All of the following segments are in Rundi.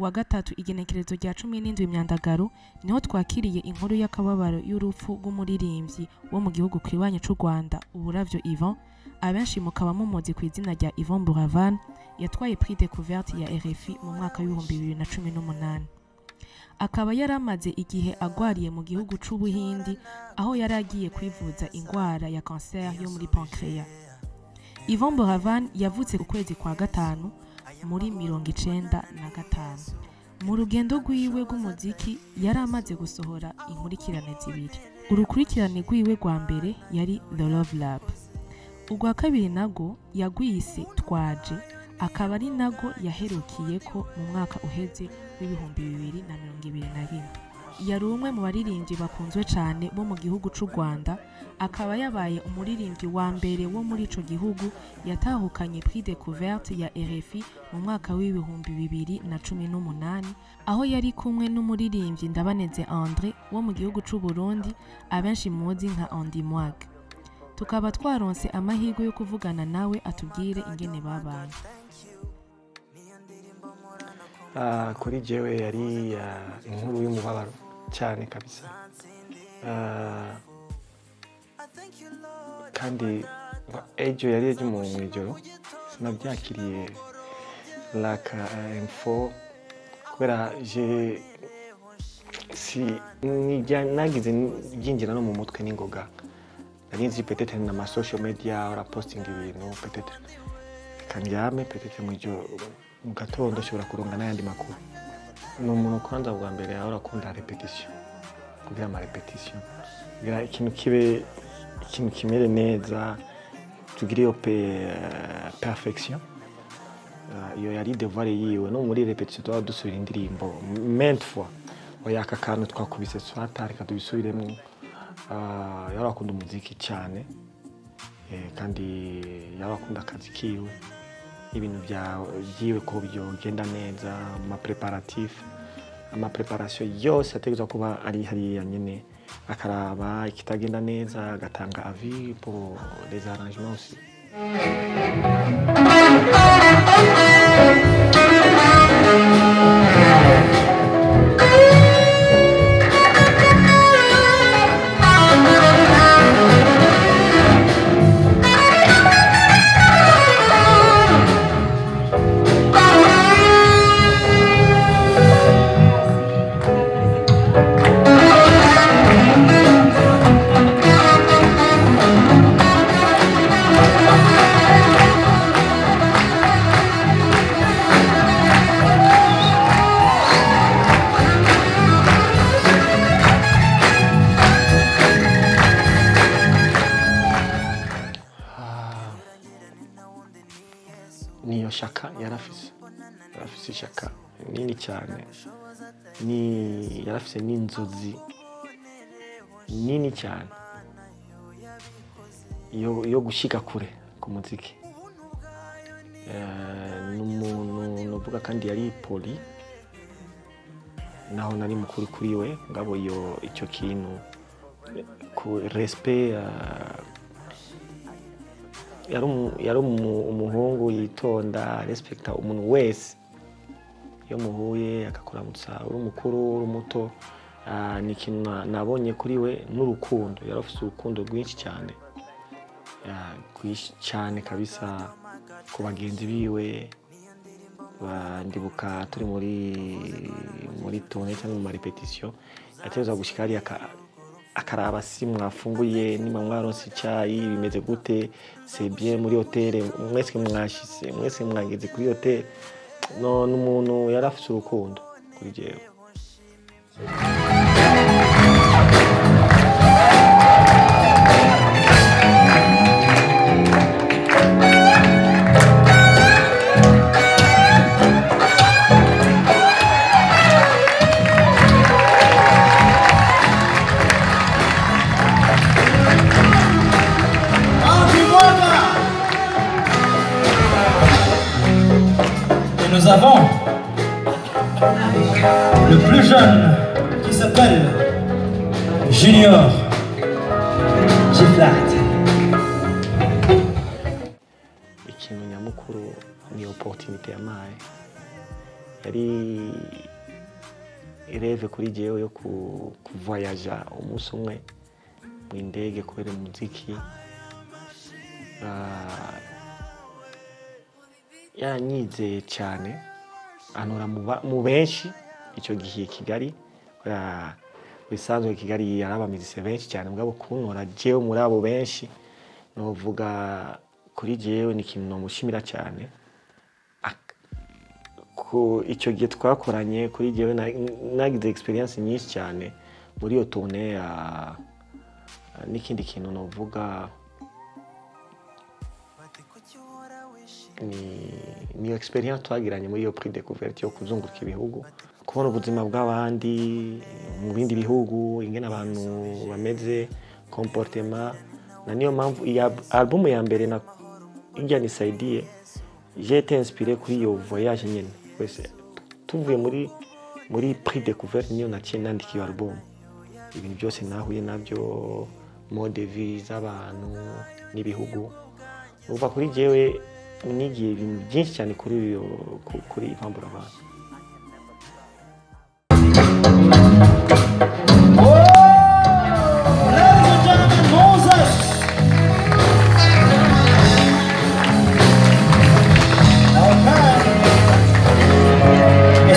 wa gatatu igenekerezo rya 17 imyandagaro niho twakiriye inkuru y'akababaro y'urupfu rw'umuririmbyi wo mu gihugu kwibanye c'u Rwanda uburavyo Yvan, abenshi mukaba mumuzi ku izina rya Yvan Buravan, yatwaye prix découverte ya RFI mu mwaka wa 2018. Akaba yaramaze igihe agwariye mu gihugu c'Ubuhindi aho yaragiye kwivuza ingwara ya cancer yo muri pancreas. Yvan Buravan yavutse ku kwezi kwa gatanu muri 1995. Mu rugendo rwiwe rw'umuziki yari amaze gusohora inkurikirane zibiri. Urukurikirane rwiwe rwa mbere yari The Love Lab. Urwa kabiri nago yagwise Twaje, akaba ari nago yaherukiyeko mu mwaka uheze w'ibihumbi 2021. Yari umwe mu baririmbyi bakunzwe cyane bo mu gihugu c'u Rwanda, akaba yabaye umuririmbyi wa mbere wo muri ico gihugu yatahukanye prix découverte ya RFI mu mwaka w'ibihumbi 2018, aho yari kumwe n'umuririmbyi Ndabaneze André wo mu gihugu c'u Burundi, abenshi muzi nka Mwag. Tukaba twaronse amahirwe yo kuvugana nawe atubwire ingene babanye. Kuri jewe yari inkuru y'umubabaro cyane kabisa, kandi ejo yari ejo mu ijoro sinabyakiriye like info kubera je nagize byinjira no mu mutwe n'ingoga. Nzi peut-être na ma social media ora posting ibintu peut-être kandyame peut-être mu gatondo shobora kuronga n'ayandi makuru. No umuntu kwanza bwa mbere ahora akunda repetition, kugira ama repetition kugira ikintu kimere neza, tugire yo perfection. Iyo yari devoir yiwe no muri repetition twa dusubira indirimbo maintes fois oyaka kantu twakubise swatari kadubisubiremo. Yarakunda umuziki cyane, kandi yarakunda akazi kiwe, ibintu byiwe ko byogenda neza, ama preparation yose ategeza kuba ari hariya nyene, akaraba ikitagenda neza agatanga avis pour les arrangements aussi. Niyo shaka yarafise shaka nini cyane, yarafise n'inzozi nini cyane yo gushika kure ku muziki. N'umuntu novuga kandi yari poli, naho nari mukuru kuri we ngabo icyo kintu ku respect. Yari umuhungu yitonda, respecta umuntu wese yo muhuye akakuramutsa, uri mukuru uri muto. Ni ikintu nabonye kuri we n'urukundo, yari afite urukundo rwinshi cyane, cyane kabisa ku bagenzi biwe. Ndibuka turi muri tournée cyangwa mu repetition, yateza gushika hariya akaraba si mwafunguye, niba mwaronse icyayi bimeze gute, c'est bien muri hôtel, mwese mwashise, mwese mwageze kuri hôtel. No n'umuntu yarafise urukundo kuri jewe. Nous avons le plus jeune qui s'appelle Junior G-Flat. Ikintu nyamukuru ni opportunité yamaye yari ireve kuri jewe yo kuvoyaja umunsi umwe mu ndege kubera umuziki. Yaranyizeye cyane anora mu benshi icyo gihe Kigali. Bisanzwe Kigali yarabamize benshi cyane mugabo kuntora jewe muri abo benshi novuga kuri jewe ni ikintu nomushimira cyane. Ko icyo gihe twakoranye kuri jewe nagize experience nyinshi cyane muri iyo tournée n'ikindi kintu novuga ni experience twagiranye muri iyo prix découverte yo kuzunguruka ibihugu, kubona ubuzima bw'abandi mu bindi bihugu, ingene abantu bameze, comportement. Na niyo mpamvu iya album ya mbere na ijyanye Saidie j'ai été inspiré kuri iyo voyage nyene. Wese tuvuye muri prix découverte niyo naciye nandika iyo album. Ibintu byose nahuye nabyo, mode vyiza abantu n'ibihugu. Uva kuri jewe nigiye ibintu byinshi cyane kuri Yvan Buravan.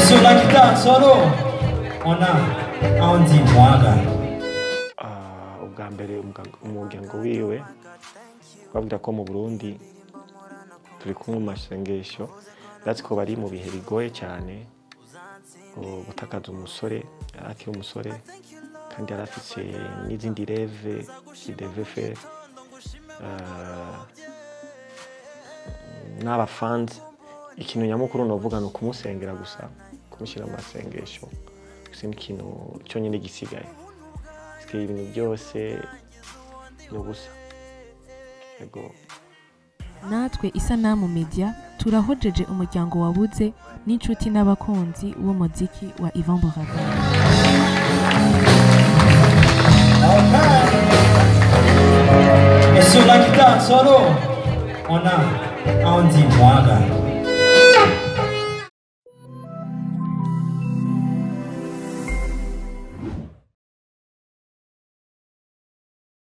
Sur la guitare solo, on a Andy Mwag. Ubwa mbere umuryango wiwe babwira ko mu Burundi turi kumwe mu masengesho, ndetse ko bari mu bihe bigoye cyane, gutakaza umusore, akiri umusore kandi yarafise n'izindi rêve qui devait faire n'aba fans. Ikintu nyamukuru novuga no kumusengera gusa, kumushyira mu masengesho, gusa ikintu cyonyine gisigaye. Sike ibintu byose no gusa. Yego. Natwe Isanamu Media turahojeje umuryango wabuze n'inshuti n'abakunzi b'umuziki wa Yvan Buravan. Et sur la guitare solo, on a Andy Mwag.